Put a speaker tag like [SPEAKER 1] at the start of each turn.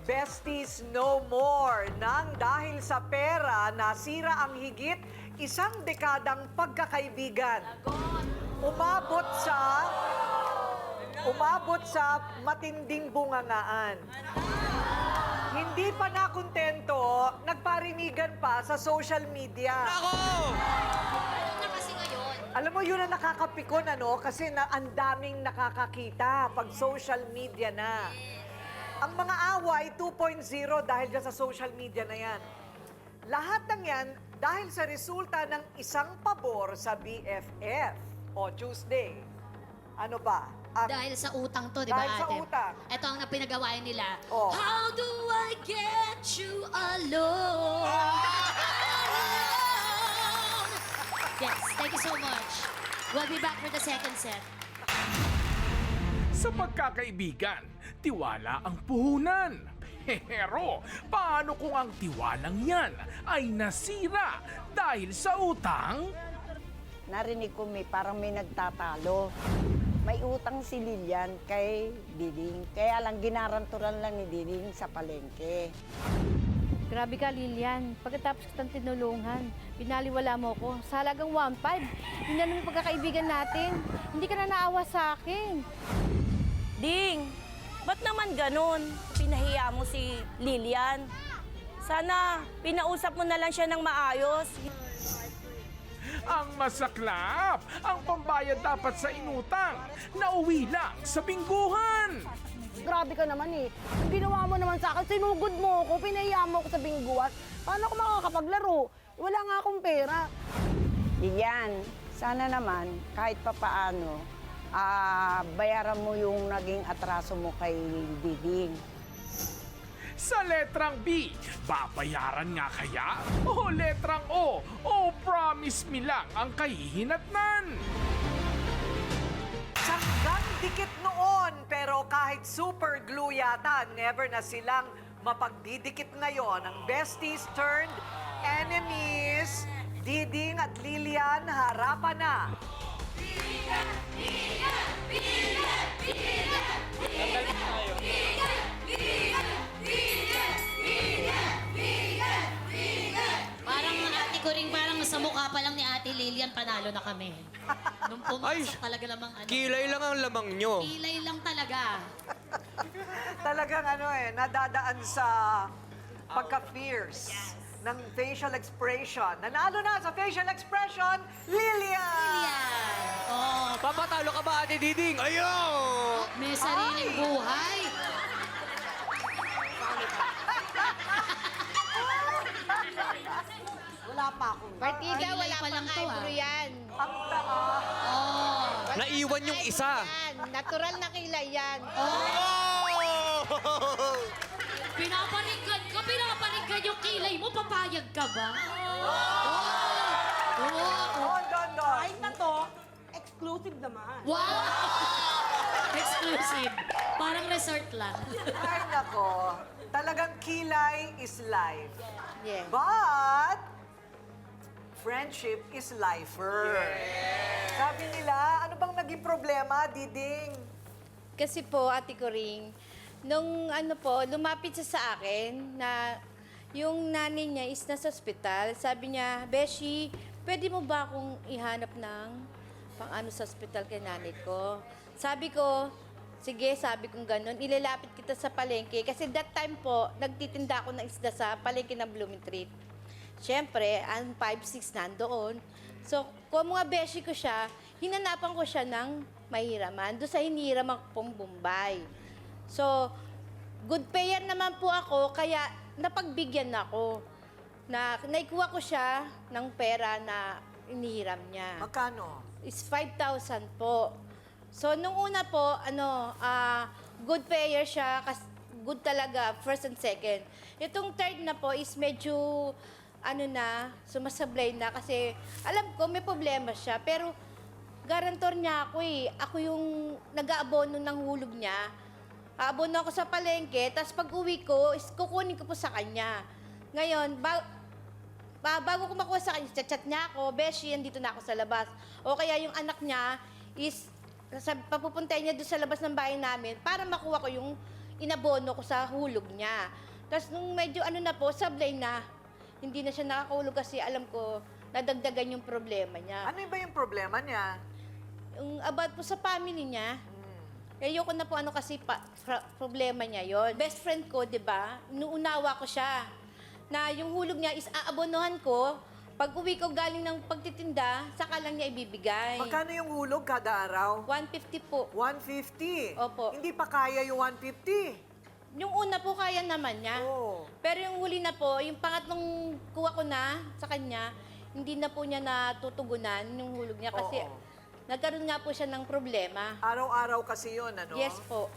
[SPEAKER 1] Besties no more nang dahil sa pera nasira ang higit isang dekadang pagkakaibigan. Umabot sa matinding bungangaan. Hindi pa nakontento, nagparinigan pa sa social media.
[SPEAKER 2] Ako!
[SPEAKER 3] Na kasi ngayon.
[SPEAKER 1] Alam mo, yun ang nakakapikon, ano? Kasi ang daming nakakakita pag social media na. Ang mga away 2.0 dahil dyan sa social media na yan. Lahat ng yan dahil sa resulta ng isang pabor sa BFF o Tuesday. Ano ba?
[SPEAKER 3] Dahil sa utang to, di ba,
[SPEAKER 1] Dahil sa
[SPEAKER 3] ate?
[SPEAKER 1] utang.
[SPEAKER 3] Ito ang pinagawain nila.
[SPEAKER 1] Oh.
[SPEAKER 3] How do I get you alone? Yes, thank you so much. We'll be back for the second set.
[SPEAKER 2] Sa pagkakaibigan, tiwala ang puhunan. Pero, paano kung ang tiwalang yan ay nasira dahil sa utang?
[SPEAKER 4] Narinig ko parang may nagtatalo. May utang si Lilian kay Diding. Kaya lang ginaranturan lang ni Diding sa palengke.
[SPEAKER 5] Grabe ka, Lilian. Pagkatapos kitang tinulungan, binaliwala mo ko. Sa halagang 1.5, yun na naman pagkakaibigan natin. Hindi ka na naawa sa akin.
[SPEAKER 6] Ding, ba't naman ganun? Pinahiya mo si Lilian. Sana pinausap mo na lang siya ng maayos.
[SPEAKER 2] Ang masaklap, ang pambayad dapat sa inutang, nauwi lang sa bingguhan.
[SPEAKER 5] Grabe ka naman eh. Ang ginawa mo naman sa akin, sinugod mo ako, pinahiya mo ako sa bingguan. Paano ako makakapaglaro? Wala nga akong pera.
[SPEAKER 4] Lilian, sana naman kahit papaano, bayaran mo yung naging atraso mo kay Diding.
[SPEAKER 2] Sa letrang B, babayaran nga kaya? O letrang O, promise me lang ang kahihinatnan?
[SPEAKER 1] Sanggang dikit noon, pero kahit super glue yata, never na silang mapagdidikit ngayon. Ang besties turned enemies, Diding at Lilian harapan na.
[SPEAKER 3] Parang ate ko rin, parang sa mukha pa lang ni Ate Lilian, panalo na kami. Nung pumasok talaga namang ano.
[SPEAKER 7] Kilay lang ang lamang nyo.
[SPEAKER 3] Kilay lang talaga.
[SPEAKER 1] Talagang nadadaan sa pagka-fierce ng facial expression. Nanalo na sa facial expression, Lilian!
[SPEAKER 3] Yan. Oh,
[SPEAKER 7] Papatalo ka ba, Ate Diding? Ayaw!
[SPEAKER 3] may sariling buhay.
[SPEAKER 1] Wala pa akong...
[SPEAKER 5] Partida,
[SPEAKER 3] Kilay
[SPEAKER 5] wala
[SPEAKER 3] pa
[SPEAKER 5] pang
[SPEAKER 3] lang to,
[SPEAKER 5] eyebrow yan.
[SPEAKER 1] Ang tanga.
[SPEAKER 3] Oh.
[SPEAKER 7] Naiwan yung isa.
[SPEAKER 5] Yan. Natural na kilay yan.
[SPEAKER 3] Pinaparinggan yung kilay mo, papayag ka ba?
[SPEAKER 1] Don.
[SPEAKER 8] Kahit na to, exclusive naman.
[SPEAKER 3] Wow! Exclusive. Parang resort lang.
[SPEAKER 1] Ay, nako. Talagang kilay is life.
[SPEAKER 5] Yeah.
[SPEAKER 1] But, friendship is lifer. Sabi nila, ano bang naging problema, Diding?
[SPEAKER 5] Kasi po, Ate Coring, nung lumapit siya sa akin na yung nanay niya is nasa ospital. Sabi niya, Beshi, pwede mo ba akong ihanap ng pang-ano sa ospital kay nanay ko? Sabi ko, sige, sabi kong ganun, ilalapit kita sa palengke. Kasi that time po, nagtitinda ako ng isda sa palengke ng Blooming Treat. Siyempre, ang 5-6 nandoon. So, kung mga beshi ko siya, hinanapan ko siya ng mahiraman. Doon sa hiniraman pong Bombay. So, good payer naman po ako, kaya napagbigyan ako. Naikuha ko siya ng pera na inihiram niya.
[SPEAKER 1] Magkano?
[SPEAKER 5] Is 5,000 po. So, nung una po, good payer siya, good talaga, first and second. Itong third na po is medyo, sumasablay na kasi alam ko may problema siya. Pero, garantor niya ako eh. Ako yung nag-aabono ng hulog niya. Aabono ako sa palengke, tapos pag uwi ko, is kukunin ko po sa kanya. Ngayon, bago ko makuha sa kanya, chat niya ako, Beshi, andito na ako sa labas. O kaya yung anak niya is, papupuntay niya doon sa labas ng bahay namin para makuha ko yung inabono ko sa hulog niya. Tapos nung medyo ano na po, sablay na, hindi na siya nakakahulog kasi alam ko, nadagdagan yung problema niya.
[SPEAKER 1] Ano ba yung problema niya?
[SPEAKER 5] Yung about po sa family niya, ayoko na po ano kasi problema niya yon. Best friend ko, di ba, inuunawa ko siya na yung hulog niya is aabonohan ko. Pag uwi ko galing ng pagtitinda, saka lang niya ibibigay.
[SPEAKER 1] Magkano yung hulog kada araw?
[SPEAKER 5] 150 po.
[SPEAKER 1] 150?
[SPEAKER 5] Opo.
[SPEAKER 1] Hindi pa kaya yung 150?
[SPEAKER 5] Yung una po kaya naman niya.
[SPEAKER 1] Oo.
[SPEAKER 5] Pero yung huli na po, yung pangatlong kuha ko na sa kanya, hindi na po niya natutugunan yung hulog niya kasi
[SPEAKER 1] Oo.
[SPEAKER 5] nagkaroon nga po siya ng problema.
[SPEAKER 1] Araw-araw kasi yun, ano?
[SPEAKER 5] Yes po.